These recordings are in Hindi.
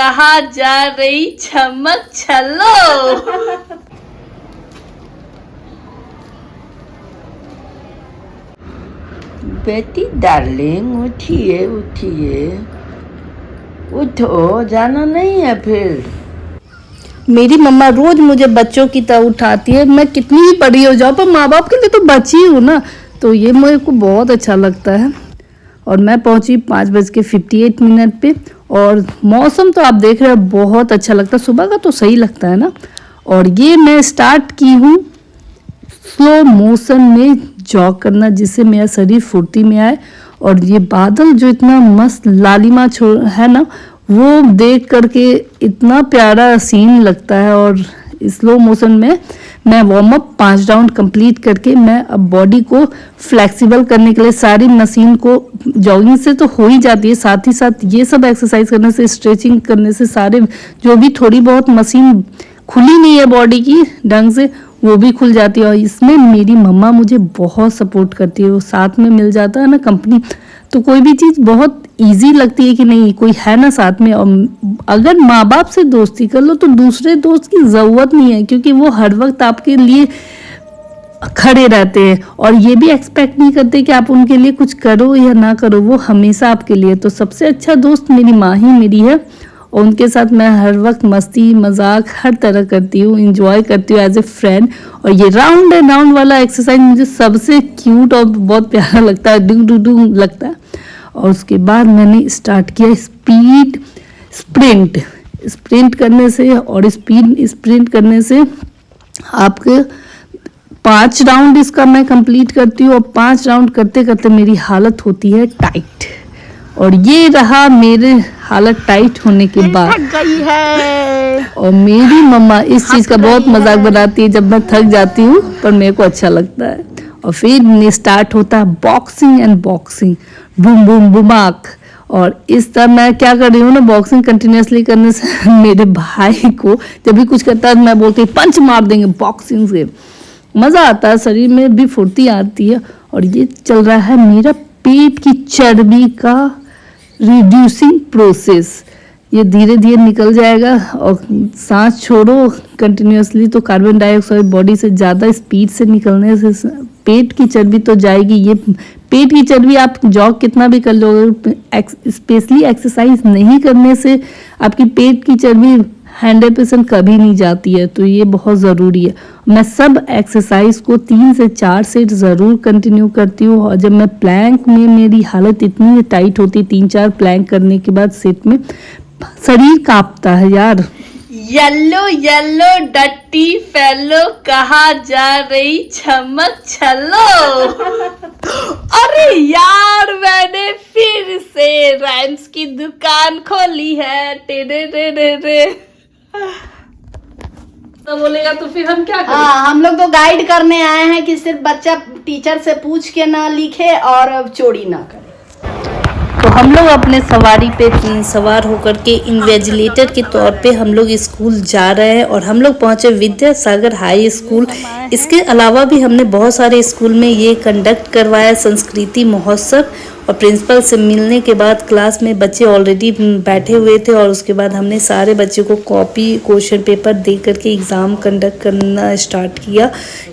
कहाँ जा रही चमक छल्लो। बेटी डार्लिंग उठिए उठिए, उठो, जाना नहीं है फिर। मेरी मम्मा रोज मुझे बच्चों की तरह उठाती है, मैं कितनी भी बड़ी हो जाऊँ पर माँ बाप के लिए तो बच्ची हूँ ना, तो ये मेरे को बहुत अच्छा लगता है। और मैं पहुँची 5:58 पे, और मौसम तो आप देख रहे हो बहुत अच्छा लगता है, सुबह का तो सही लगता है ना। और ये मैं स्टार्ट की हूँ स्लो मोशन में जॉग करना, जिससे मेरा शरीर फुर्ती में आए। और ये बादल जो इतना मस्त लालिमा है ना, वो देख करके इतना प्यारा सीन लगता है। और स्लो मोशन में मैं वार्म अप 5 राउंड कंप्लीट करके मैं अब बॉडी को फ्लेक्सिबल करने के लिए सारी मशीन को, जॉगिंग से तो हो ही जाती है, साथ ही साथ ये सब एक्सरसाइज करने से, स्ट्रेचिंग करने से, सारे जो भी थोड़ी बहुत मशीन खुली नहीं है बॉडी की ढंग से, वो भी खुल जाती है। और इसमें मेरी मम्मा मुझे बहुत सपोर्ट करती है, वो साथ में मिल जाता है ना कंपनी, तो कोई भी चीज़ बहुत इजी लगती है कि नहीं कोई है ना साथ में। और अगर माँ बाप से दोस्ती कर लो तो दूसरे दोस्त की ज़रूरत नहीं है, क्योंकि वो हर वक्त आपके लिए खड़े रहते हैं और ये भी एक्सपेक्ट नहीं करते कि आप उनके लिए कुछ करो या ना करो, वो हमेशा आपके लिए। तो सबसे अच्छा दोस्त मेरी माँ ही मेरी है, और उनके साथ मैं हर वक्त मस्ती मजाक हर तरह करती हूँ, इंजॉय करती हूँ एज ए फ्रेंड। और ये राउंड एंड राउंड वाला एक्सरसाइज मुझे सबसे क्यूट और बहुत प्यारा लगता है, डू डू डू लगता है। और उसके बाद मैंने स्टार्ट किया स्प्रिंट करने से, और स्प्रिंट करने से आपके 5 राउंड इसका मैं कंप्लीट करती हूँ, और 5 राउंड करते करते मेरी हालत होती है टाइट। और ये रहा मेरे हालत टाइट होने के बाद। थक गई है। और मेरी मम्मा इस चीज़ का बहुत मजाक बनाती है जब मैं थक जाती हूँ, पर मेरे को अच्छा लगता है। और फिर स्टार्ट होता है बॉक्सिंग, बूम बूम बुमाक। और इस तरह मैं क्या कर रही हूँ ना, बॉक्सिंग कंटिन्यूसली करने से मेरे भाई को जब भी कुछ करता है मैं बोलती हूँ पंच मार देंगे, बॉक्सिंग से मज़ा आता है, शरीर में भी फुर्ती आती है। और ये चल रहा है मेरा पेट की चर्बी का रिड्यूसिंग प्रोसेस, ये धीरे धीरे निकल जाएगा। और सांस छोड़ो कंटिन्यूसली तो कार्बन डाइऑक्साइड बॉडी से ज़्यादा स्पीड से निकलने से पेट की चर्बी तो जाएगी। ये पेट की चर्बी आप जॉग कितना भी कर लोगे, स्पेशली एक्सरसाइज नहीं करने से आपकी पेट की चर्बी 100% कभी नहीं जाती है, तो ये बहुत ज़रूरी है। मैं सब एक्सरसाइज को 3 से 4 सेट ज़रूर कंटिन्यू करती हूँ। और जब मैं प्लैंक में मेरी हालत इतनी टाइट होती, 3-4 प्लैंक करने के बाद सेट में शरीर कांपता है यार। येलो येलो डट्टी फेलो कहाँ जा रही चमक छल्लो। अरे यार मैंने फिर से राइम्स की दुकान खोली है। टे तो बोलेगा तो फिर हम क्या करें? हम लोग तो गाइड करने आए हैं कि सिर्फ बच्चा टीचर से पूछ के ना लिखे और चोरी ना करे। तो हम लोग अपने सवारी पे सवार होकर के इन्वेजिलेटर के तौर पे हम लोग स्कूल जा रहे हैं। और हम लोग पहुंचे विद्यासागर हाई स्कूल। इसके अलावा भी हमने बहुत सारे स्कूल में ये कंडक्ट करवाया संस्कृति महोत्सव। और प्रिंसिपल से मिलने के बाद क्लास में बच्चे ऑलरेडी बैठे हुए थे, और उसके बाद हमने सारे बच्चों को कॉपी क्वेश्चन पेपर दे करके एग्ज़ाम कंडक्ट करना स्टार्ट किया।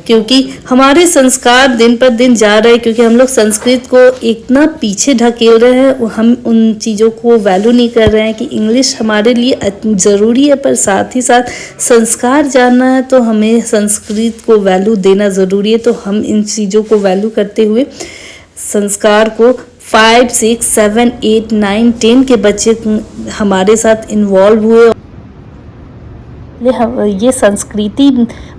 क्योंकि हमारे संस्कार दिन पर दिन जा रहे हैं, क्योंकि हम लोग संस्कृत को इतना पीछे ढकेल रहे हैं, हम उन चीज़ों को वैल्यू नहीं कर रहे हैं कि इंग्लिश हमारे लिए ज़रूरी है, पर साथ ही साथ संस्कार जानना है तो हमें संस्कृत को वैल्यू देना ज़रूरी है। तो हम इन चीज़ों को वैल्यू करते हुए संस्कार को 5, 6, 7, 8, 9, 10 के बच्चे हमारे साथ इन्वॉल्व हुए। ये संस्कृति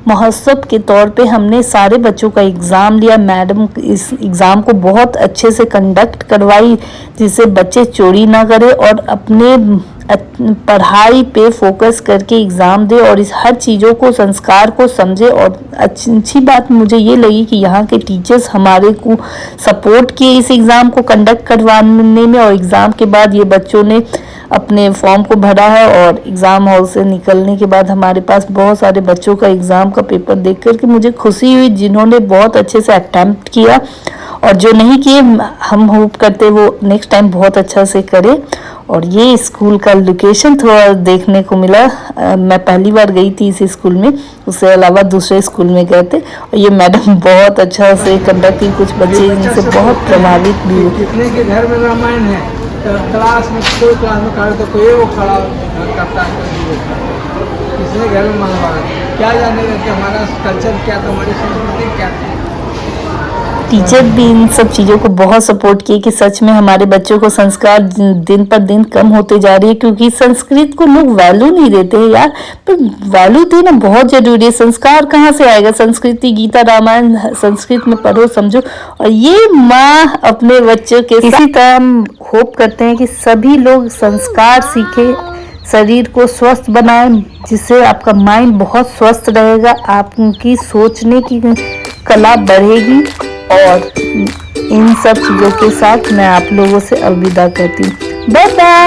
महोत्सव के तौर पे हमने सारे बच्चों का एग्ज़ाम लिया। मैडम इस एग्ज़ाम को बहुत अच्छे से कंडक्ट करवाई, जिससे बच्चे चोरी ना करें और अपने पढ़ाई पे फोकस करके एग्ज़ाम दे, और इस हर चीज़ों को संस्कार को समझे। और अच्छी बात मुझे ये लगी कि यहाँ के टीचर्स हमारे को सपोर्ट किए इस एग्ज़ाम को कंडक्ट करवाने में। और एग्ज़ाम के बाद ये बच्चों ने अपने फॉर्म को भरा है, और एग्ज़ाम हॉल से निकलने के बाद हमारे पास बहुत सारे बच्चों का एग्ज़ाम का पेपर देख कर के मुझे खुशी हुई, जिन्होंने बहुत अच्छे से अटेम्प्ट किया, और जो नहीं किए हम होप करते वो नेक्स्ट टाइम बहुत अच्छा से करे। और ये स्कूल का लोकेशन थोड़ा देखने को मिला। मैं पहली बार गई थी इस स्कूल में, उससे अलावा दूसरे स्कूल में गए थे। और ये मैडम बहुत अच्छा से कंडक्ट की, कुछ बच्चे इनसे बहुत प्रभावित भी हुए। जितने के घर में रामायण है तो क्लास में कोई क्लास में खड़े तो कोई वो खड़ा करता है, किसने घर में मंगवा क्या जानेगा कि हमारा कल्चर क्या था, हमारी संस्कृति क्या थी। टीचर भी इन सब चीज़ों को बहुत सपोर्ट किए कि सच में हमारे बच्चों को संस्कार दिन पर दिन कम होते जा रही है, क्योंकि संस्कृत को लोग वैल्यू नहीं देते हैं यार। पर वैल्यू देना बहुत जरूरी है। संस्कार कहाँ से आएगा? संस्कृति, गीता रामायण संस्कृत में पढ़ो समझो। और ये माँ अपने बच्चों के इसी तरह हम होप करते हैं कि सभी लोग संस्कार सीखे, शरीर को स्वस्थ बनाए, जिससे आपका माइंड बहुत स्वस्थ रहेगा, आपकी सोचने की कला बढ़ेगी। और इन सब चीज़ों के साथ मैं आप लोगों से अलविदा कहती हूँ। Bye bye.